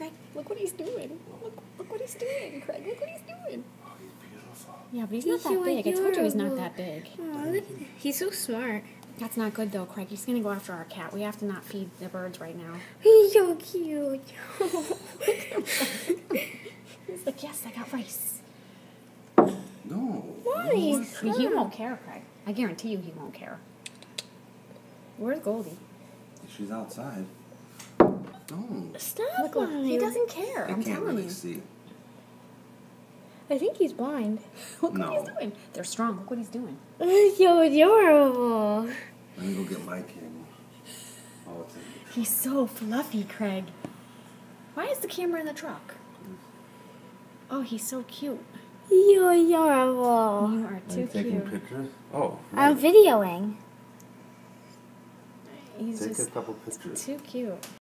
Craig, look what he's doing. Look what he's doing, Craig. Look what he's doing. Oh, he's beautiful. Yeah, but he's not that big. I told you he's not that big. Oh, look, he's so smart. That's not good, though, Craig. He's going to go after our cat. We have to not feed the birds right now. He's so cute. He's like, yes, I got rice. No. Why? He won't care, Craig. I guarantee you he won't care. Where's Goldie? She's outside. No. Stop. Look, he doesn't care. I I'm can't telling really you. see. I think he's blind. Look No. what he's doing. They're strong. Look what he's doing. He's so adorable. Let me go get my camera. Oh, it's in the truck. He's so fluffy, Craig. Why is the camera in the truck? Oh, he's so cute. You're adorable. You are Are too you taking cute. pictures? Oh, I'm right. videoing. He's Take just a couple pictures. too cute.